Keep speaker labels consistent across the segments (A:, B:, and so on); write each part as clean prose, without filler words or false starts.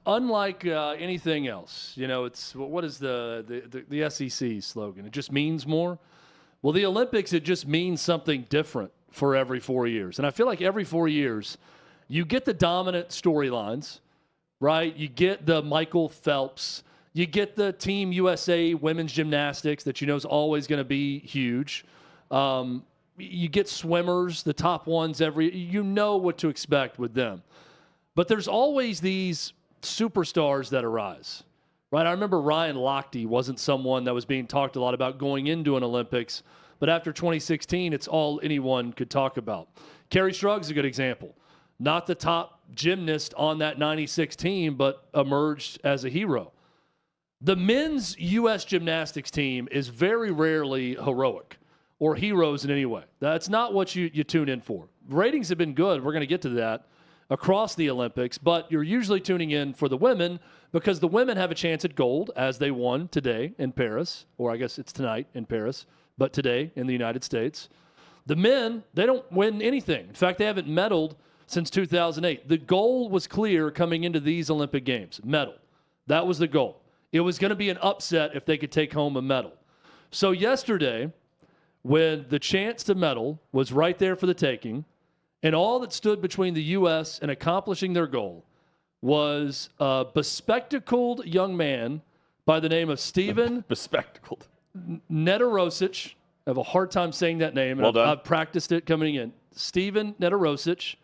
A: unlike anything else. You know, it's what is the SEC slogan? It just means more. Well, the Olympics, it just means something different for every 4 years. And I feel like every 4 years, you get the dominant storylines, right? You get the Michael Phelps. You get the Team USA women's gymnastics that you know is always going to be huge. You get swimmers, the top ones you know what to expect with them. But there's always these superstars that arise, right? I remember Ryan Lochte wasn't someone that was being talked a lot about going into an Olympics, but after 2016, it's all anyone could talk about. Kerry Strug's a good example. Not the top gymnast on that 96 team, but emerged as a hero. The men's U.S. gymnastics team is very rarely heroic or heroes in any way. That's not what you tune in for. Ratings have been good. We're going to get to that across the Olympics, but you're usually tuning in for the women because the women have a chance at gold as they won today in Paris, or I guess it's tonight in Paris, but today in the United States. The men, they don't win anything. In fact, they haven't medaled since 2008. The goal was clear coming into these Olympic Games, medal. That was the goal. It was going to be an upset if they could take home a medal. So yesterday, when the chance to medal was right there for the taking, and all that stood between the U.S. and accomplishing their goal was a bespectacled young man by the name of Steven
B: Bespectacled.
A: Nedorosic. I have a hard time saying that name.
B: Well done.
A: I've practiced it coming in. Steven Nedorosic.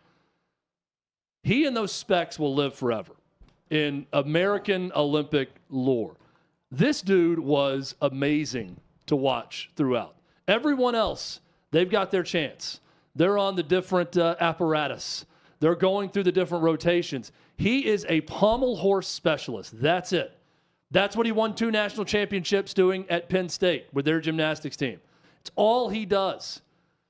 A: He and those specs will live forever in American Olympic lore. This dude was amazing to watch throughout. Everyone else, they've got their chance. They're on the different apparatus. They're going through the different rotations. He is a pommel horse specialist. That's it. That's what he won 2 national championships doing at Penn State with their gymnastics team. It's all he does.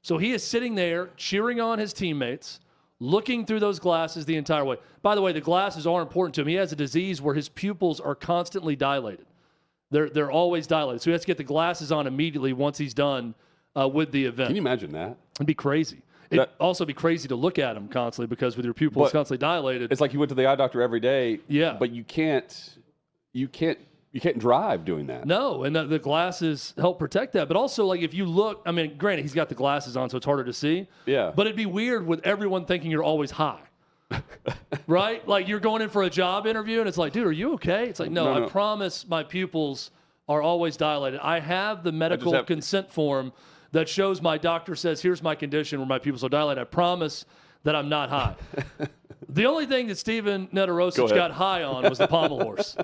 A: So he is sitting there cheering on his teammates, looking through those glasses the entire way. By the way, the glasses are important to him. He has a disease where his pupils are constantly dilated. They're always dilated. So he has to get the glasses on immediately once he's done with the event.
B: Can you imagine that?
A: It'd be crazy. It'd also be crazy to look at him constantly because with your pupils constantly dilated.
B: It's like you went to the eye doctor every day.
A: Yeah.
B: But you can't drive doing that.
A: No, and the glasses help protect that. But also, like, if you look, I mean, granted, he's got the glasses on, so it's harder to see.
B: Yeah.
A: But it'd be weird with everyone thinking you're always high. Right? Like, you're going in for a job interview, and it's like, dude, are you okay? It's like, no. I promise my pupils are always dilated. I have the medical consent form that shows my doctor says, here's my condition where my pupils are dilated. I promise that I'm not high. The only thing that Steven Nedorosic got high on was the pommel horse.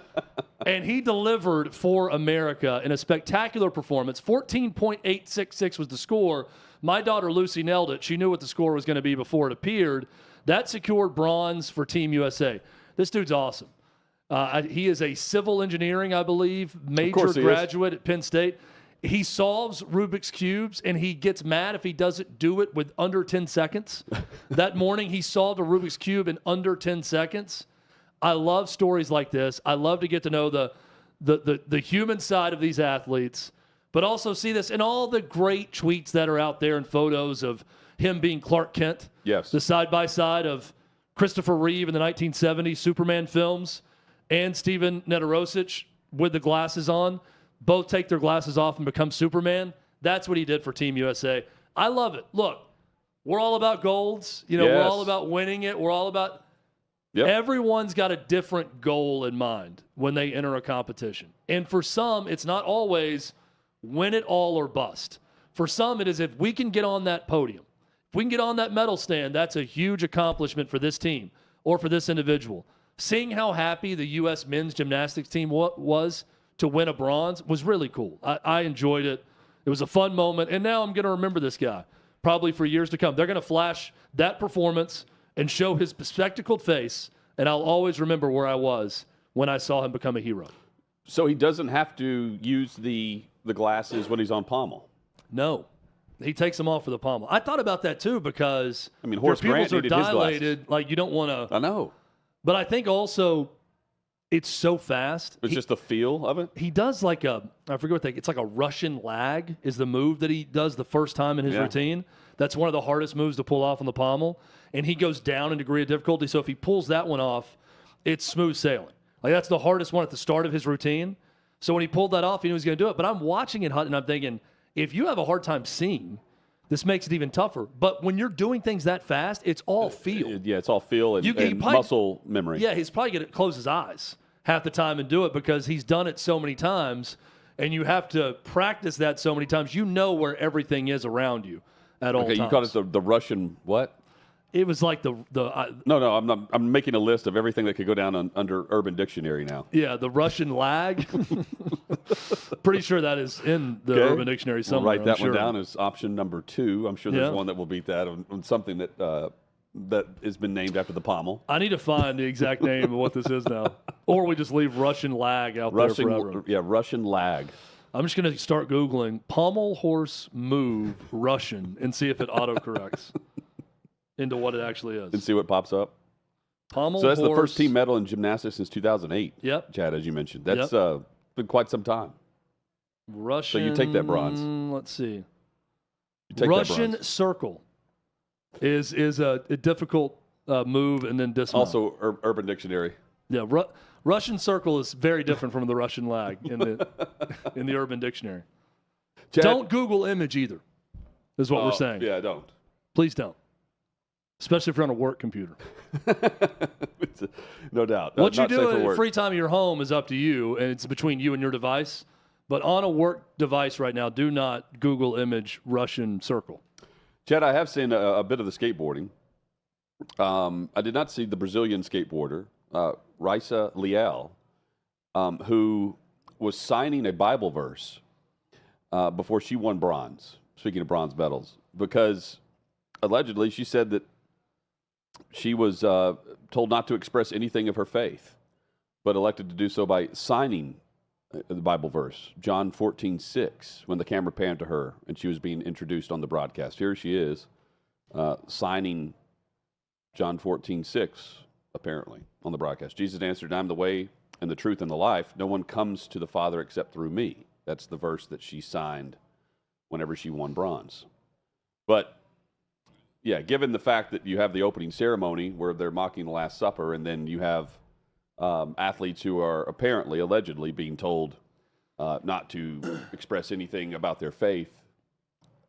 A: And he delivered for America in a spectacular performance. 14.866 was the score. My daughter Lucy nailed it. She knew what the score was going to be before it appeared. That secured bronze for Team USA. This dude's awesome. He is a civil engineering, I believe, major graduate at Penn State. He solves Rubik's Cubes, and he gets mad if he doesn't do it with under 10 seconds. That morning, he solved a Rubik's Cube in under 10 seconds. I love stories like this. I love to get to know the human side of these athletes, but also see this in all the great tweets that are out there and photos of him being Clark Kent.
B: Yes.
A: The side-by-side of Christopher Reeve in the 1970s Superman films and Steven Nedorosic with the glasses on. Both take their glasses off and become Superman. That's what he did for Team USA. I love it. Look, we're all about golds. You know, we're all about winning it. We're all about everyone's got a different goal in mind when they enter a competition. And for some, it's not always win it all or bust. For some, it is if we can get on that podium, if we can get on that medal stand, that's a huge accomplishment for this team or for this individual. Seeing how happy the U.S. men's gymnastics team was to win a bronze was really cool. I enjoyed it. It was a fun moment, and now I'm going to remember this guy probably for years to come. They're going to flash that performance and show his bespectacled face, and I'll always remember where I was when I saw him become a hero.
B: So he doesn't have to use the glasses when he's on pommel?
A: No. He takes them off for the pommel. I thought about that, too, because
B: Horace Grant
A: pupils are
B: needed
A: dilated. Like, you don't want to.
B: I know.
A: But I think also it's so fast.
B: It's just the feel of it?
A: He does I forget what it's like a Russian lag is the move that he does the first time in his routine. That's one of the hardest moves to pull off on the pommel. And he goes down in degree of difficulty. So if he pulls that one off, it's smooth sailing. Like, that's the hardest one at the start of his routine. So when he pulled that off, he knew he was going to do it. But I'm watching it, Hutton, and I'm thinking, if you have a hard time seeing, this makes it even tougher. But when you're doing things that fast, it's all feel.
B: Yeah, it's all feel and
A: probably,
B: muscle memory.
A: Yeah, he's probably going to close his eyes half the time and do it because he's done it so many times, and you have to practice that so many times. You know where everything is around you at all times.
B: Okay, you called it the Russian what?
A: It was like
B: No, I'm making a list of everything that could go down under Urban Dictionary now.
A: Yeah, the Russian lag. Pretty sure that is in the Urban Dictionary somewhere.
B: We'll write that one down as option number 2. I'm sure there's one that will beat that on something that has been named after the pommel.
A: I need to find the exact name of what this is now. Or we just leave Russian lag out there forever.
B: Yeah, Russian lag.
A: I'm just going to start Googling pommel horse move Russian and see if it autocorrects into what it actually is.
B: And see what pops up.
A: Pommel
B: So that's
A: horse.
B: the first team medal in gymnastics since 2008.
A: Yep.
B: Chad, as you mentioned. That's been quite some time.
A: Russian.
B: So you take that bronze.
A: Let's see.
B: You take
A: Russian
B: that bronze.
A: circle is a difficult move and then dismount.
B: Also, Urban Dictionary.
A: Yeah, Russian circle is very different from the Russian lag in the Urban Dictionary.
B: Chad,
A: Don't Google image either, is what we're saying.
B: Yeah, don't.
A: Please don't. Especially if you're on a work computer.
B: No doubt.
A: What you
B: Not safe
A: do
B: for
A: in
B: work.
A: free time at your home is up to you, and it's between you and your device. But on a work device right now, do not Google image Russian circle.
B: Chad, I have seen a bit of the skateboarding. I did not see the Brazilian skateboarder, Raisa Leal, who was signing a Bible verse before she won bronze, speaking of bronze medals, because allegedly she said that she was told not to express anything of her faith, but elected to do so by signing the Bible verse, John 14:6, when the camera panned to her and she was being introduced on the broadcast. Here she is signing John 14:6, apparently, on the broadcast. Jesus answered, "I'm the way and the truth and the life. No one comes to the Father except through me." That's the verse that she signed whenever she won bronze. But yeah, given the fact that you have the opening ceremony where they're mocking the Last Supper, and then you have athletes who are apparently, allegedly, being told not to express anything about their faith,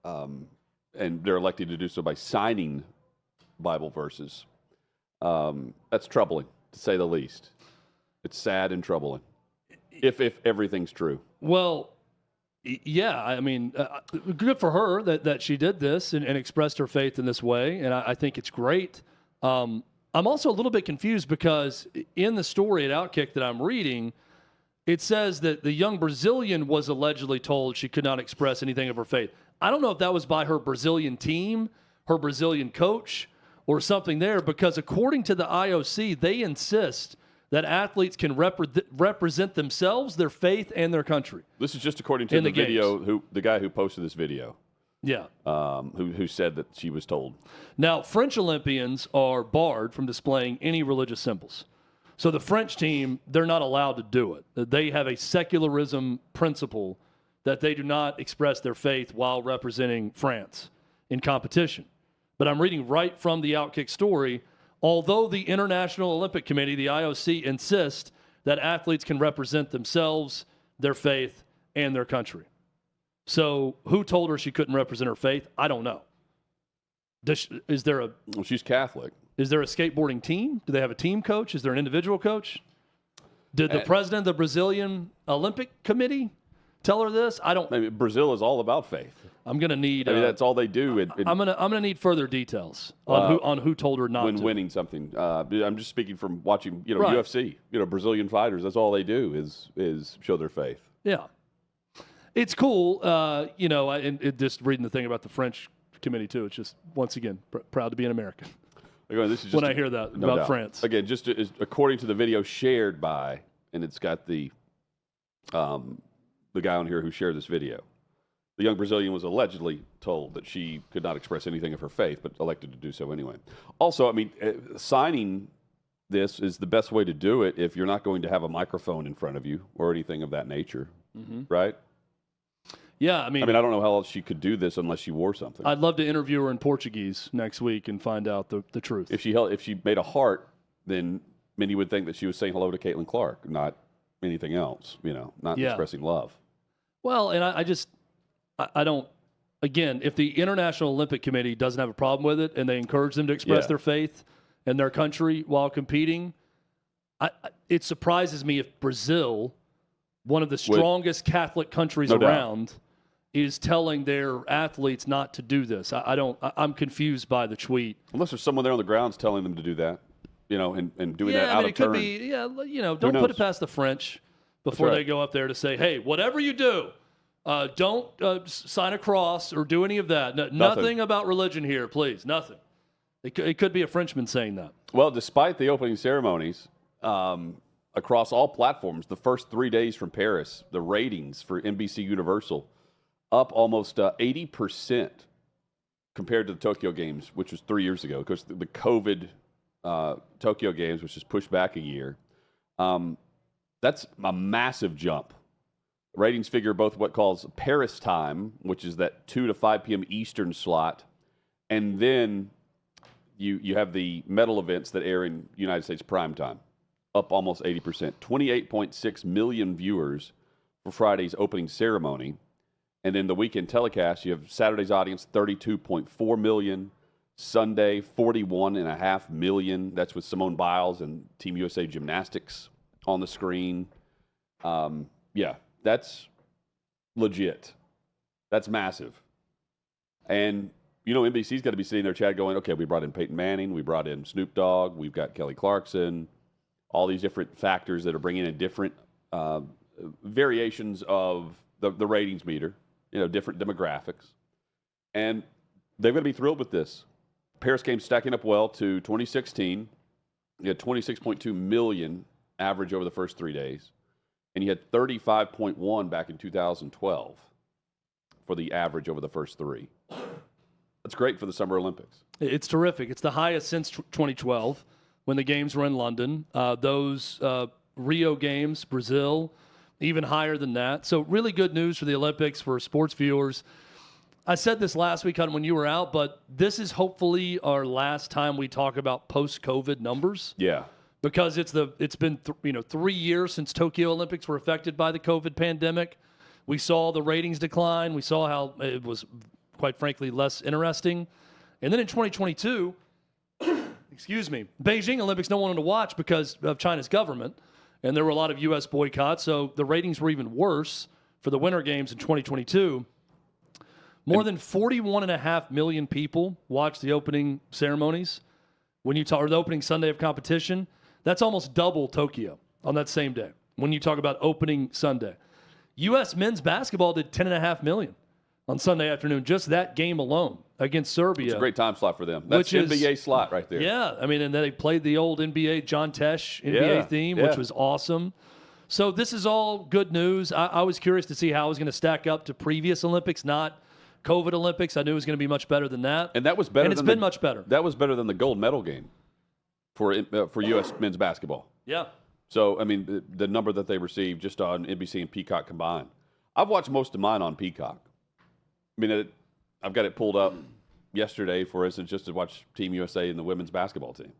B: and they're elected to do so by signing Bible verses, that's troubling, to say the least. It's sad and troubling, if everything's true.
A: Well, yeah, I mean, good for her that she did this and expressed her faith in this way, and I think it's great. I'm also a little bit confused because in the story at OutKick that I'm reading, it says that the young Brazilian was allegedly told she could not express anything of her faith. I don't know if that was by her Brazilian team, her Brazilian coach, or something there, because according to the IOC, they insist that athletes can represent themselves, their faith, and their country.
B: This is just according to the video, the guy who posted this video.
A: Yeah.
B: Who said that she was told.
A: Now, French Olympians are barred from displaying any religious symbols. So the French team, they're not allowed to do it. They have a secularism principle that they do not express their faith while representing France in competition. But I'm reading right from the OutKick story. Although the International Olympic Committee, the IOC, insists that athletes can represent themselves, their faith, and their country. So who told her she couldn't represent her faith? I don't know.
B: Well, she's Catholic.
A: Is there a skateboarding team? Do they have a team coach? Is there an individual coach? Did the president of the Brazilian Olympic Committee tell her this? I mean,
B: Brazil is all about faith.
A: I'm going to need.
B: That's all they do.
A: I'm gonna need further details on who told her not
B: when
A: to.
B: winning something. I'm just speaking from watching,
A: Right.
B: UFC. Brazilian fighters. That's all they do is show their faith.
A: Yeah, it's cool. And just reading the thing about the French committee too. It's just once again proud to be an American.
B: Again, this is just
A: when I hear that about France.
B: Again, just according to the video shared by, and it's got the guy on here who shared this video. The young Brazilian was allegedly told that she could not express anything of her faith, but elected to do so anyway. Also, I mean, signing this is the best way to do it if you're not going to have a microphone in front of you or anything of that nature, right?
A: Yeah, I mean,
B: I don't know how else she could do this unless she wore something.
A: I'd love to interview her in Portuguese next week and find out the truth.
B: If she made a heart, then mean, you would think that she was saying hello to Caitlin Clark, not anything else, not expressing love.
A: Well, and I don't, again, if the International Olympic Committee doesn't have a problem with it and they encourage them to express their faith in their country while competing, it surprises me if Brazil, one of the strongest Catholic countries around, is telling their athletes not to do this. I'm confused by the tweet.
B: Unless there's someone there on the grounds telling them to do that, and doing that out of turn.
A: Don't put it past the French before they go up there to say, hey, whatever you do, don't sign a cross or do any of that. Nothing about religion here, please. Nothing. It could be a Frenchman saying that.
B: Well, despite the opening ceremonies, across all platforms, the first 3 days from Paris, the ratings for NBC Universal up almost 80% compared to the Tokyo Games, which was 3 years ago, because the COVID Tokyo Games, which is pushed back a year. That's a massive jump. Ratings figure both what calls Paris time, which is that 2 to 5 p.m. Eastern slot, and then you have the medal events that air in United States prime time, up almost 80%. 28.6 million viewers for Friday's opening ceremony. And then the weekend telecast, you have Saturday's audience, 32.4 million. Sunday, 41.5 million. That's with Simone Biles and Team USA Gymnastics on the screen. That's legit. That's massive. And, NBC's got to be sitting there, Chad, going, okay, we brought in Peyton Manning, we brought in Snoop Dogg, we've got Kelly Clarkson, all these different factors that are bringing in different variations of the ratings meter, different demographics. And they're going to be thrilled with this. Paris Games stacking up well to 2016. You had 26.2 million average over the first 3 days. And you had 35.1 back in 2012 for the average over the first three. That's great for the Summer Olympics.
A: It's terrific. It's the highest since 2012 when the games were in London. Those Rio Games, Brazil, even higher than that. So really good news for the Olympics for sports viewers. I said this last week when you were out, but this is hopefully our last time we talk about post-COVID numbers.
B: Yeah.
A: Because it's been 3 years since Tokyo Olympics were affected by the COVID pandemic. We saw the ratings decline. We saw how it was, quite frankly, less interesting. And then in 2022, Beijing Olympics no one wanted to watch because of China's government. And there were a lot of U.S. boycotts. So the ratings were even worse for the Winter Games in 2022. More than 41.5 million people watched the opening ceremonies or the opening Sunday of competition. That's almost double Tokyo on that same day when you talk about opening Sunday. U.S. men's basketball did 10.5 million on Sunday afternoon, just that game alone against Serbia.
B: It's a great time slot for them. That's NBA slot right there.
A: Yeah, and then they played the old NBA John Tesh NBA theme, which was awesome. So this is all good news. I was curious to see how it was going to stack up to previous Olympics, not COVID Olympics. I knew it was going to be much better than that.
B: And that was better.
A: And it's been much better.
B: That was better than the gold medal game for U.S. men's basketball.
A: Yeah.
B: So, the number that they received just on NBC and Peacock combined. I've watched most of mine on Peacock. I've got it pulled up yesterday, for instance, just to watch Team USA and the women's basketball team.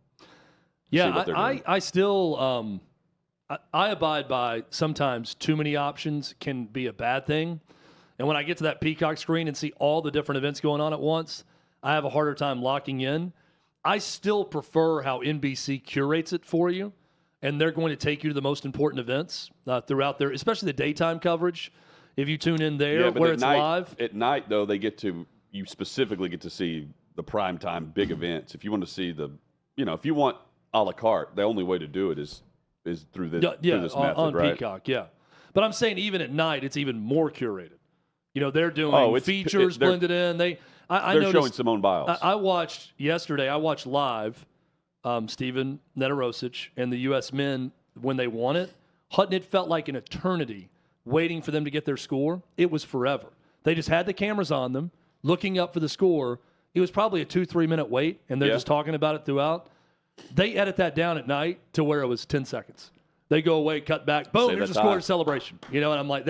A: Yeah, I still I abide by sometimes too many options can be a bad thing. And when I get to that Peacock screen and see all the different events going on at once, I have a harder time locking in. I still prefer how NBC curates it for you, and they're going to take you to the most important events throughout their, especially the daytime coverage. If you tune in there where it's live.
B: At night, though, you specifically get to see the primetime big events. If you want to see if you want a la carte, the only way to do it is through this method,
A: on
B: right?
A: Peacock, yeah. But I'm saying even at night, it's even more curated. They're doing features blended in. They're
B: showing Simone Biles.
A: I watched yesterday. I watched live Steven Netarosic and the U.S. men when they won it. Hutton, it felt like an eternity waiting for them to get their score. It was forever. They just had the cameras on them, looking up for the score. It was probably a 2-3 minute wait, and they're just talking about it throughout. They edit that down at night to where it was 10 seconds. They go away, cut back, boom, here's the score celebration. And I'm like,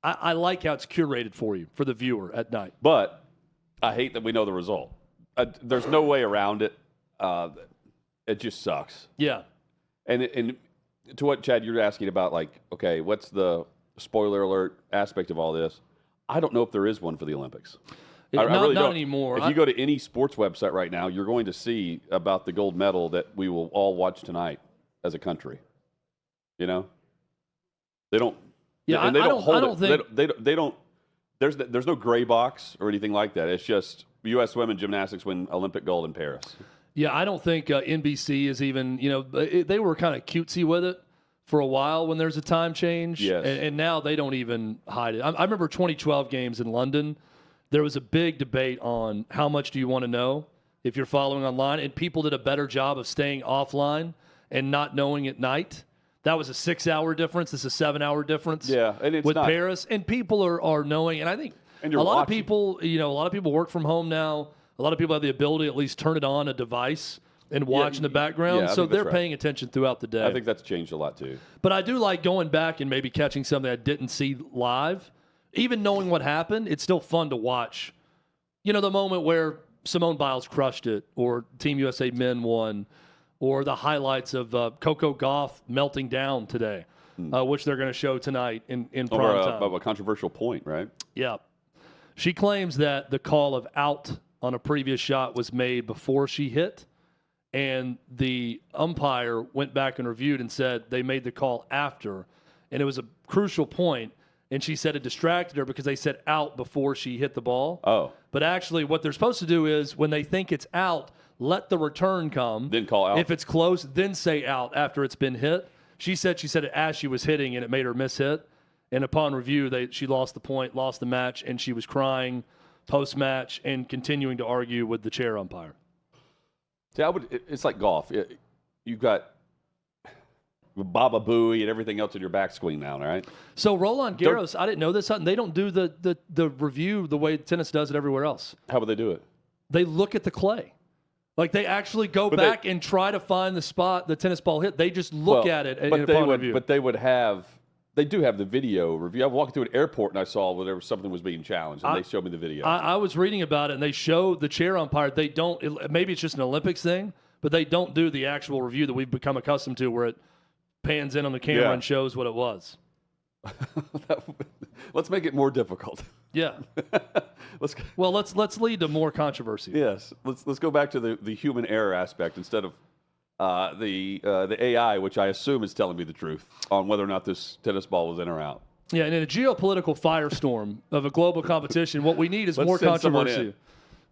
A: I like how it's curated for you, for the viewer at night.
B: But I hate that we know the result. There's no way around it. It just sucks.
A: Yeah.
B: And to what, Chad, you're asking about, like, okay, what's the spoiler alert aspect of all this? I don't know if there is one for the Olympics. I really
A: not
B: don't.
A: anymore.
B: If you go to any sports website right now, you're going to see about the gold medal that we will all watch tonight as a country. You know, they don't.
A: Yeah,
B: and they
A: I
B: don't hold
A: don't
B: it.
A: think
B: They don't. There's no gray box or anything like that. It's just U.S. women gymnastics win Olympic gold in Paris.
A: Yeah, I don't think NBC is even, they were kind of cutesy with it for a while when there's a time change.
B: Yes.
A: And now they don't even hide it. I remember 2012 games in London. There was a big debate on how much do you want to know if you're following online, and people did a better job of staying offline and not knowing at night. That was a 6-hour difference. This is a 7-hour difference.
B: Yeah, and it's
A: with
B: not,
A: Paris, and people are knowing. And I think
B: and
A: a lot of people work from home now. A lot of people have the ability to at least turn it on a device and watch in the background.
B: Yeah,
A: so they're
B: right.
A: paying attention throughout the day.
B: I think that's changed a lot too.
A: But I do like going back and maybe catching something I didn't see live. Even knowing what happened, it's still fun to watch. The moment where Simone Biles crushed it, or Team USA men won, or the highlights of Coco Gauff melting down today, which they're going to show tonight in prime time.
B: Of a controversial point, right?
A: Yeah. She claims that the call of out on a previous shot was made before she hit, and the umpire went back and reviewed and said they made the call after, and it was a crucial point, and she said it distracted her because they said out before she hit the ball.
B: Oh.
A: But actually what they're supposed to do is when they think it's out, let the return come.
B: Then call out.
A: If it's close, then say out after it's been hit. She said it as she was hitting, and it made her miss hit. And upon review, she lost the point, lost the match, and she was crying post-match and continuing to argue with the chair umpire.
B: See, it's like golf. You've got Baba Booey and everything else in your backswing now, right?
A: So Roland Garros, I didn't know this, Hutton, they don't do the review the way tennis does it everywhere else.
B: How would they do it?
A: They look at the clay. Like they actually go back and try to find the spot the tennis ball hit. They just look at it upon review.
B: But they do have the video review. I walked through an airport and I saw where something was being challenged, and they showed me the video.
A: I was reading about it, and they show the chair umpire. They don't. Maybe it's just an Olympics thing, but they don't do the actual review that we've become accustomed to, where it pans in on the camera and shows what it was.
B: Let's make it more difficult.
A: Yeah. Let's lead to more controversy.
B: Yes. Let's go back to the human error aspect instead of the AI, which I assume is telling me the truth on whether or not this tennis ball was in or out.
A: Yeah, and in a geopolitical firestorm of a global competition, what we need is more controversy.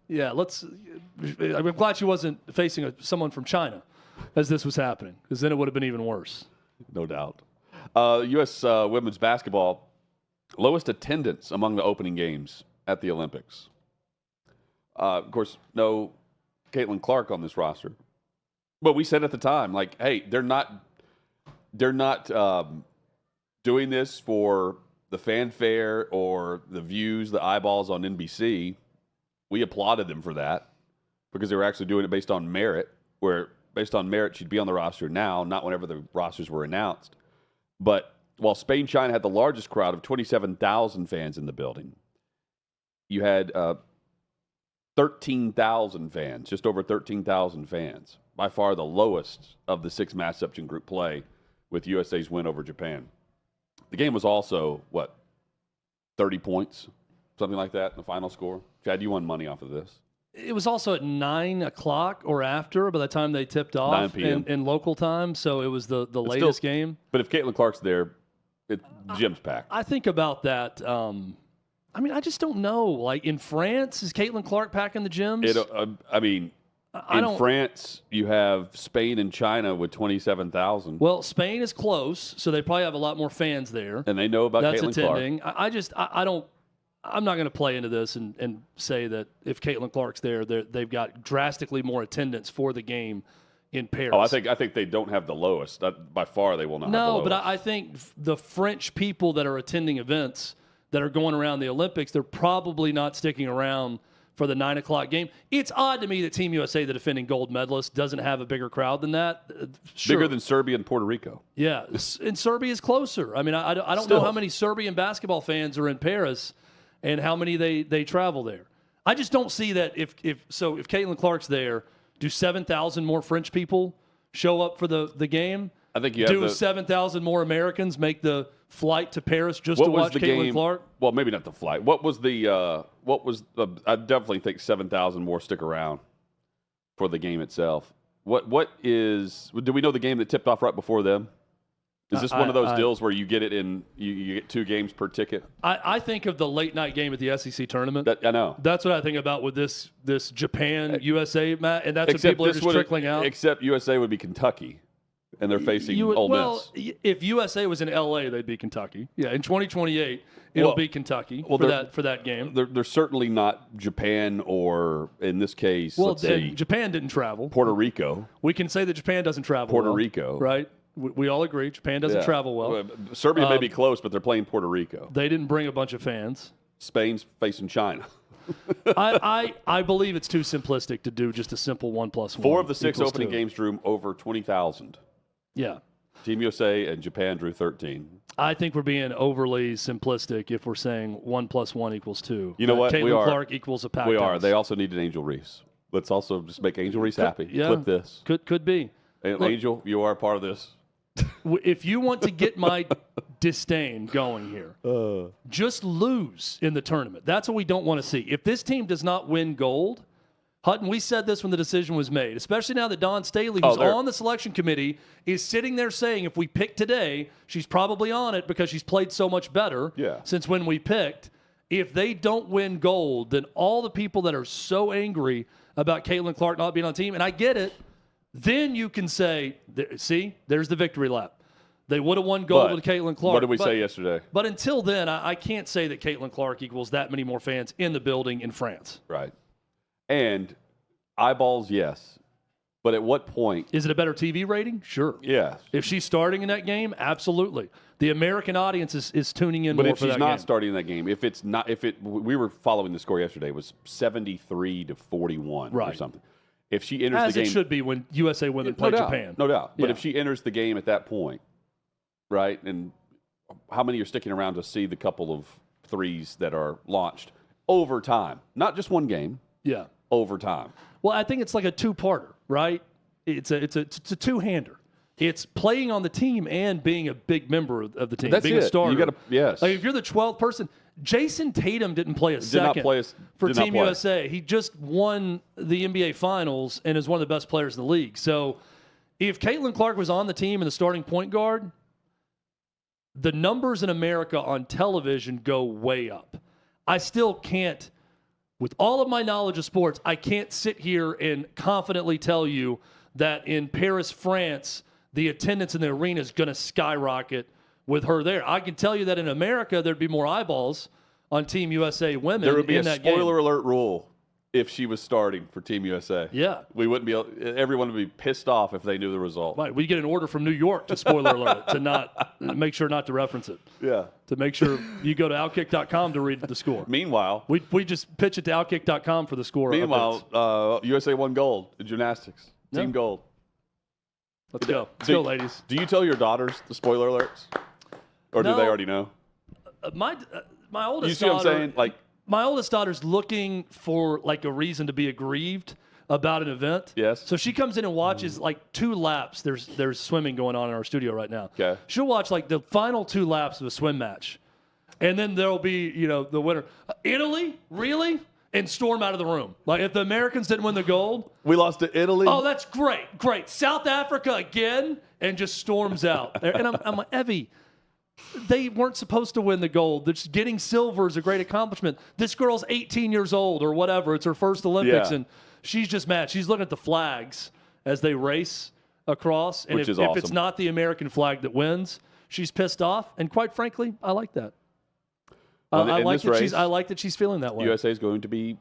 A: Yeah, I'm glad she wasn't facing someone from China as this was happening, because then it would have been even worse.
B: No doubt. U.S. Women's basketball, lowest attendance among the opening games at the Olympics. Of course, no Caitlin Clark on this roster. But we said at the time, like, hey, they're not doing this for the fanfare or the views, the eyeballs on NBC. We applauded them for that because they were actually doing it based on merit, where based on merit she'd be on the roster now, not whenever the rosters were announced. But while Spain-China had the largest crowd of 27,000 fans in the building, you had 13,000 fans, just over 13,000 fans. By far the lowest of the 6 matchups in group play with USA's win over Japan. The game was also, 30 points, something like that in the final score? Chad, you won money off of this.
A: It was also at 9 o'clock or after by the time they tipped off
B: 9 p.m.
A: in local time, so it was the latest game.
B: But if Caitlin Clark's there, gym's packed.
A: I think about that. I just don't know. Like in France, is Caitlin Clark packing the gyms?
B: In France, you have Spain and China with 27,000.
A: Well, Spain is close, so they probably have a lot more fans there.
B: And they know about
A: that's
B: Caitlin
A: attending.
B: Clark.
A: I'm not going to play into this and say that if Caitlin Clark's there, they've got drastically more attendance for the game in Paris.
B: Oh, I think they don't have the lowest. By far, they will not have the lowest.
A: No, but I think the French people that are attending events that are going around the Olympics, they're probably not sticking around for the 9 o'clock game. It's odd to me that Team USA, the defending gold medalist, doesn't have a bigger crowd than that. Sure.
B: Bigger than Serbia and Puerto Rico.
A: Yeah, and Serbia is closer. I mean, I don't know how many Serbian basketball fans are in Paris and how many they travel there. I just don't see that if Caitlin Clark's there, do 7,000 more French people show up for the game?
B: I think you have
A: do 7,000 more Americans make the flight to Paris just
B: what
A: to
B: was
A: watch
B: the
A: Caitlin
B: game?
A: Clark?
B: Well, maybe not the flight. What was the? I definitely think 7,000 more stick around for the game itself. What is? Do we know the game that tipped off right before them? Is this one of those deals where you get it in? You get 2 games per ticket?
A: I think of the late night game at the SEC tournament.
B: I know.
A: That's what I think about with this Japan USA match, and that's what people are just trickling out.
B: Except USA would be Kentucky, and they're facing Ole Miss.
A: Well, if USA was in LA, they'd be Kentucky. Yeah, in 2028, it'll be Kentucky for that game.
B: They're certainly not Japan or, in this case, let's see,
A: Japan didn't travel.
B: Puerto Rico.
A: We can say that Japan doesn't travel.
B: Puerto Rico,
A: right? We all agree Japan doesn't travel well.
B: Serbia may be close, but they're playing Puerto Rico.
A: They didn't bring a bunch of fans.
B: Spain's facing China.
A: I believe it's too simplistic to do just a simple 1+1.
B: 4 of the 6 opening
A: 2.
B: games drew over 20,000.
A: Yeah.
B: Team USA and Japan drew 13.
A: I think we're being overly simplistic if we're saying 1+1 equals 2.
B: You know what?
A: Caitlin Clark equals a pack.
B: We are. They also needed Angel Reese. Let's also just make Angel Reese happy.
A: Yeah,
B: Clip this.
A: Could be.
B: Angel, you are a part of this.
A: If you want to get my disdain going here, just lose in the tournament. That's what we don't want to see. If this team does not win gold, Hutton, we said this when the decision was made, especially now that Dawn Staley, who's on the selection committee, is sitting there saying if we pick today, she's probably on it because she's played so much better since when we picked. If they don't win gold, then all the people that are so angry about Caitlin Clark not being on the team, and I get it, then you can say, see, there's the victory lap. They would have won gold with Caitlin Clark.
B: What did we say yesterday?
A: But until then, I can't say that Caitlin Clark equals that many more fans in the building in France.
B: Right. And eyeballs, yes. But at what point?
A: Is it a better TV rating? Sure.
B: Yes.
A: If she's starting in that game, absolutely. The American audience is tuning in more for that game.
B: But if she's not starting in that game, we were following the score yesterday, it was 73-41 or something. If she enters the game,
A: as it should be when USA win and play Japan.
B: No doubt. But if she enters the game at that point, right, and how many are sticking around to see the couple of threes that are launched over time? Not just one game.
A: Yeah.
B: Over time.
A: Well, I think it's like a two-parter, right? It's a two-hander. It's playing on the team and being a big member of the team, being a starter.
B: You gotta, yes.
A: Like if you're the 12th person, Jason Tatum didn't play a second for Team USA. He just won the NBA Finals and is one of the best players in the league. So if Caitlin Clark was on the team and the starting point guard, the numbers in America on television go way up. I still can't, with all of my knowledge of sports, I can't sit here and confidently tell you that in Paris, France, the attendance in the arena is going to skyrocket with her there. I can tell you that in America, there'd be more eyeballs on Team USA women.
B: There would be
A: in
B: a spoiler alert rule if she was starting for Team USA.
A: Yeah.
B: We wouldn't be able, everyone would be pissed off if they knew the result.
A: Right. We'd get an order from New York to spoiler alert, to not make sure not to reference it.
B: Yeah.
A: To make sure you go to OutKick.com to read the score.
B: Meanwhile,
A: we just pitch it to OutKick.com for the score.
B: Meanwhile, USA won gold in gymnastics. Team gold.
A: Let's go. Let's go, ladies.
B: Do you tell your daughters the spoiler alerts? Or do they already know?
A: My oldest
B: you see what I'm saying? Like,
A: my oldest daughter's looking for like a reason to be aggrieved about an event.
B: Yes.
A: So she comes in and watches like 2 laps. There's swimming going on in our studio right now.
B: Okay.
A: She'll watch like the final 2 laps of a swim match. And then there'll be, the winner. Italy? Really? And storm out of the room. Like if the Americans didn't win the gold.
B: We lost to Italy?
A: Oh, that's great. Great. South Africa again, and just storms out. And I'm like, Evie, they weren't supposed to win the gold. Just getting silver is a great accomplishment. This girl's 18 years old or whatever. It's her first Olympics, and she's just mad. She's looking at the flags as they race across. And
B: Which is
A: if
B: awesome.
A: it's not the American flag that wins, she's pissed off. And quite frankly, I like that.
B: Well,
A: I like that she's feeling that way.
B: USA is going to be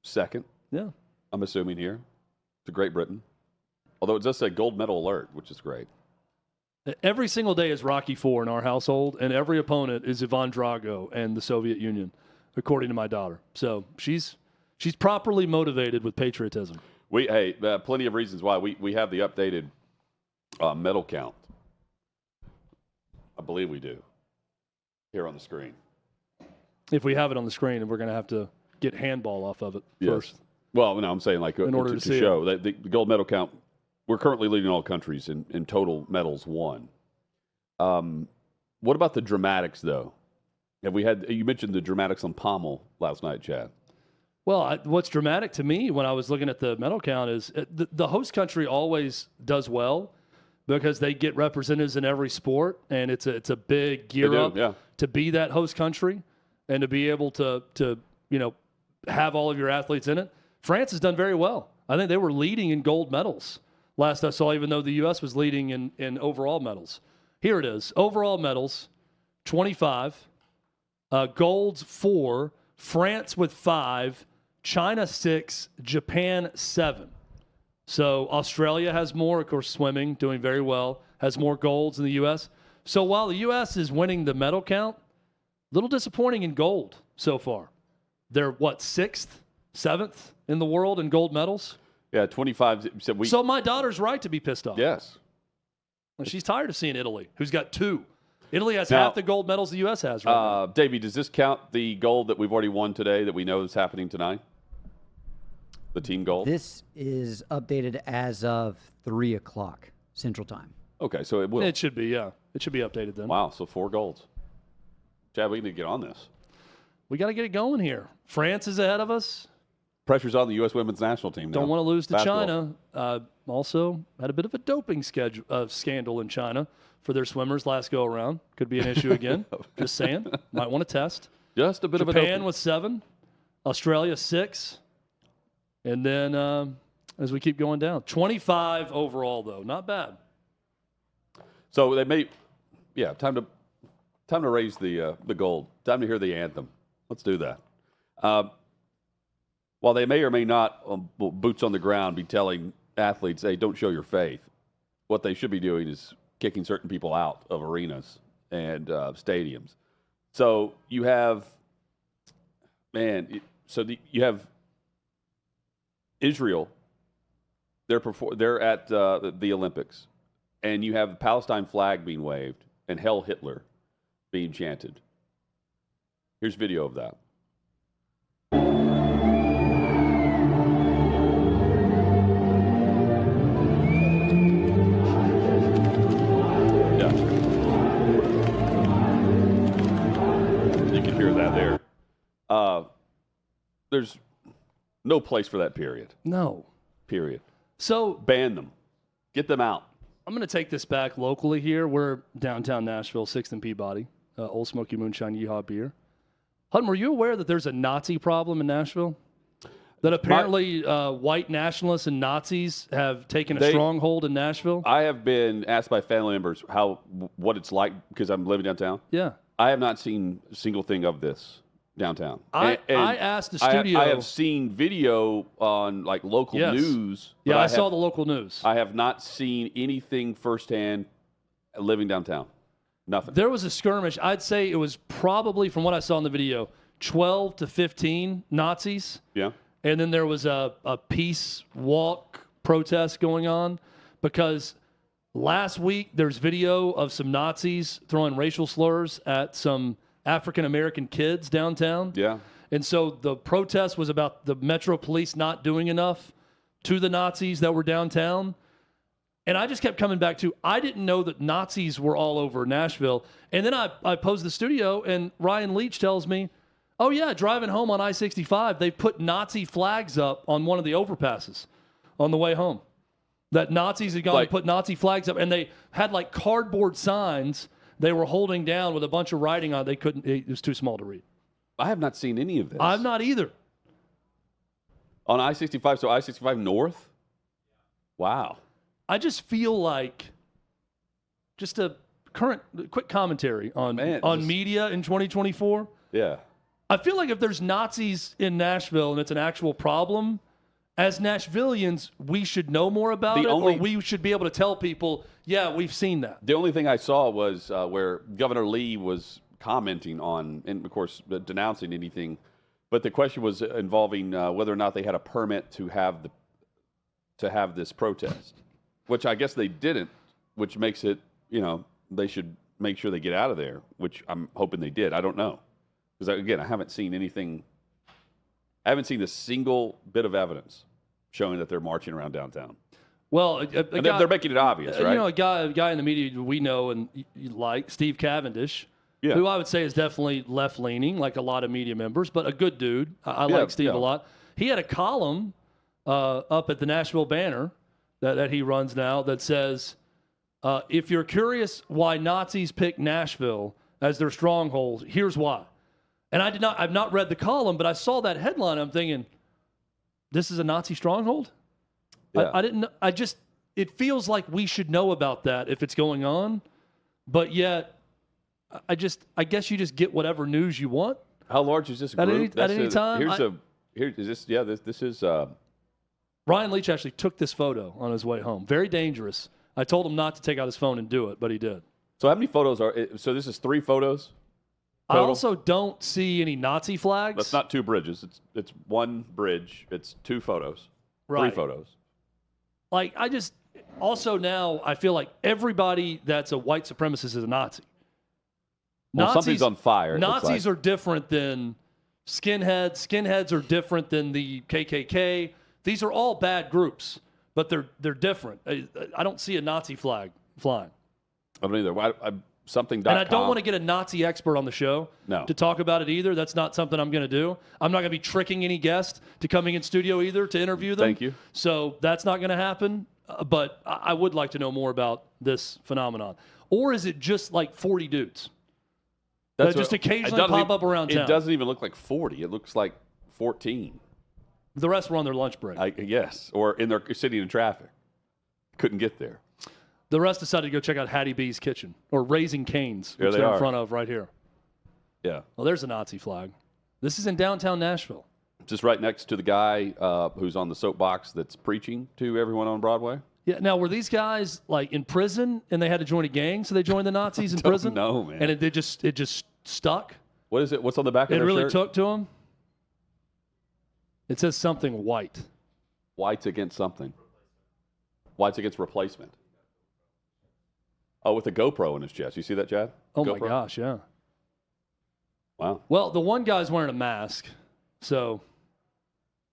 B: second.
A: Yeah.
B: I'm assuming here to Great Britain. Although it does say gold medal alert, which is great.
A: Every single day is Rocky IV in our household, and every opponent is Ivan Drago and the Soviet Union, according to my daughter. So she's properly motivated with patriotism.
B: Plenty of reasons why. We have the updated medal count. I believe we do. Here on the screen.
A: If we have it on the screen, and we're going to have to get handball off of it first.
B: Well, no, I'm saying like
A: in order to
B: show that the gold medal count we're currently leading all countries in total medals won. What about the dramatics, though? You mentioned the dramatics on pommel last night, Chad.
A: Well, what's dramatic to me when I was looking at the medal count is the host country always does well because they get representatives in every sport, and it's a big gear up to be that host country and to be able to have all of your athletes in it. France has done very well. I think they were leading in gold medals last I saw, even though the U.S. was leading in overall medals. Here it is. Overall medals, 25. Golds, 4. France with 5. China 6. Japan 7. So Australia has more, of course, swimming, doing very well, has more golds than the U.S. So while the U.S. is winning the medal count, a little disappointing in gold so far. They're, 6th, 7th in the world in gold medals?
B: Yeah, 25.
A: So my daughter's right to be pissed off.
B: Yes.
A: Well, she's tired of seeing Italy, who's got 2. Italy has half the gold medals the U.S. has right now.
B: Davey, does this count the gold that we've already won today that we know is happening tonight? The team gold?
C: This is updated as of 3 o'clock Central Time.
B: Okay, so it will.
A: It should be, yeah. It should be updated then.
B: Wow, so 4 golds. Chad, we need to get on this.
A: We got to get it going here. France is ahead of us.
B: Pressure's on the U.S. women's national team now.
A: Don't want to lose to
B: Basketball.
A: China. Also, had a bit of a doping scandal in China for their swimmers last go-around. Could be an issue again. Just saying. Might want to test.
B: Just a bit of a
A: Japan with 7. Australia 6. And then as we keep going down. 25 overall, though. Not bad.
B: So they may, time to raise the gold. Time to hear the anthem. Let's do that. While they may or may not, boots on the ground, be telling athletes, hey, don't show your faith, what they should be doing is kicking certain people out of arenas and stadiums. So you have, you have Israel. They're at the Olympics, and you have the Palestine flag being waved and Hail Hitler being chanted. Here's video of that. There's no place for that, period.
A: No.
B: Period.
A: So
B: ban them. Get them out.
A: I'm going to take this back locally here. We're downtown Nashville, 6th and Peabody, Old Smoky Moonshine Yeehaw beer. Hutton, were you aware that there's a Nazi problem in Nashville? That apparently white nationalists and Nazis have taken a stronghold in Nashville?
B: I have been asked by family members what it's like because I'm living downtown.
A: Yeah.
B: I have not seen a single thing of this downtown.
A: I asked the studio.
B: I have seen video on local news.
A: Yeah, I saw the local news.
B: I have not seen anything firsthand living downtown. Nothing.
A: There was a skirmish. I'd say it was probably, from what I saw in the video, 12 to 15 Nazis.
B: Yeah.
A: And then there was a peace walk protest going on because last week there's video of some Nazis throwing racial slurs at some African-American kids downtown.
B: Yeah.
A: And so the protest was about the Metro Police not doing enough to the Nazis that were downtown. And I just kept coming back to, I didn't know that Nazis were all over Nashville. And then I posed the studio, and Ryan Leach tells me, oh, yeah, driving home on I-65, they put Nazi flags up on one of the overpasses on the way home. That Nazis had gone and put Nazi flags up, and they had cardboard signs they were holding down with a bunch of writing on it. They couldn't, it was too small to read.
B: I have not seen any of this.
A: I've not either.
B: On I-65, so I-65 North? Wow.
A: I just feel like just a quick commentary on media in 2024.
B: Yeah.
A: I feel like if there's Nazis in Nashville and it's an actual problem, as Nashvillians, we should know more about it, or we should be able to tell people, yeah, we've seen that.
B: The only thing I saw was where Governor Lee was commenting on, and of course, denouncing anything. But the question was involving whether or not they had a permit to have this protest, which I guess they didn't, which makes it, they should make sure they get out of there, which I'm hoping they did. I don't know. Because, again, I haven't seen anything. I haven't seen a single bit of evidence showing that they're marching around downtown.
A: Well,
B: And they're making it obvious, right?
A: You know, a guy in the media we know and you like, Steve Cavendish,
B: Yeah.
A: who I would say is definitely left-leaning, like a lot of media members, but a good dude. I like Steve a lot. He had a column up at the Nashville Banner that he runs now that says, if you're curious why Nazis pick Nashville as their stronghold, here's why. And I've not read the column, but I saw that headline. I'm thinking, this is a Nazi stronghold?
B: Yeah.
A: It feels like we should know about that if it's going on, but yet I guess you just get whatever news you want.
B: How large is this group?
A: At any time?
B: This is
A: Ryan Leach actually took this photo on his way home. Very dangerous. I told him not to take out his phone and do it, but he did.
B: So how many photos so this is 3 photos?
A: Total? I also don't see any Nazi flags.
B: That's not 2 bridges. It's 1 bridge. It's 2 photos.
A: Right.
B: 3 photos.
A: Like, also now I feel like everybody that's a white supremacist is a Nazi.
B: Well, something's on fire.
A: Nazis are different than skinheads. Skinheads are different than the KKK. These are all bad groups, but they're different. I don't see a Nazi flag flying.
B: I don't either. Something.com.
A: And I don't want to get a Nazi expert on the show to talk about it either. That's not something I'm going to do. I'm not going to be tricking any guest to coming in studio either to interview them.
B: Thank you.
A: So that's not going to happen. But I would like to know more about this phenomenon. Or is it just like 40 dudes that just occasionally pop up around town?
B: It doesn't even look like 40. It looks like 14.
A: The rest were on their lunch break.
B: I guess. Or sitting in traffic. Couldn't get there.
A: The rest decided to go check out Hattie B's kitchen or Raising Cane's, which
B: they
A: they're
B: are
A: in front of right here.
B: Yeah.
A: Well, there's a Nazi flag. This is in downtown Nashville.
B: Just right next to the guy who's on the soapbox that's preaching to everyone on Broadway.
A: Yeah. Now, were these guys like in prison and they had to join a gang, so they joined the Nazis in prison?
B: No, man.
A: And it just stuck.
B: What is it? What's on the back of
A: their shirt? It really took to them. It says something white.
B: White's against something. White's against replacement. Oh, with a GoPro in his chest. You see that, Chad?
A: Oh,
B: GoPro?
A: My gosh, yeah.
B: Wow.
A: Well, the one guy's wearing a mask. So,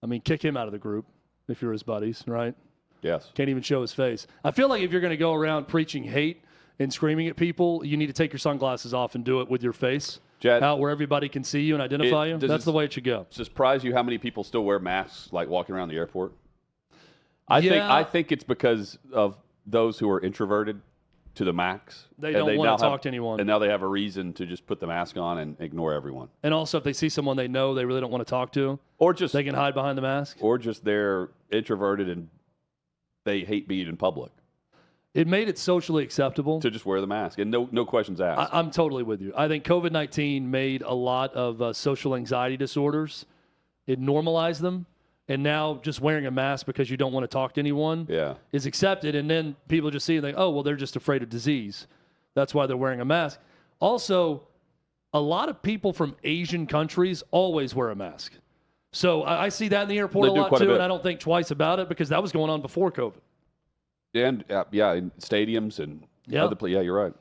A: I mean, kick him out of the group if you're his buddies, right?
B: Yes.
A: Can't even show his face. I feel like if you're going to go around preaching hate and screaming at people, you need to take your sunglasses off and do it with your face
B: Chad,
A: out where everybody can see you and identify you. That's the way it should go.
B: Does it surprise you how many people still wear masks, like walking around the airport? I think it's because of those who are introverted to the max.
A: They don't want to talk to anyone.
B: And now they have a reason to just put the mask on and ignore everyone.
A: And also, if they see someone they know they really don't want to talk to,
B: or just
A: they can hide behind the mask.
B: Or just they're introverted and they hate being in public.
A: It made it socially acceptable
B: to just wear the mask and no questions asked.
A: I'm totally with you. I think COVID-19 made a lot of social anxiety disorders. It normalized them. And now just wearing a mask because you don't want to talk to anyone is accepted. And then people just see and think, oh, well, they're just afraid of disease. That's why they're wearing a mask. Also, a lot of people from Asian countries always wear a mask. So I see that in the airport a lot too, and I don't think twice about it because that was going on before COVID.
B: And in stadiums and other places. Yeah, you're right.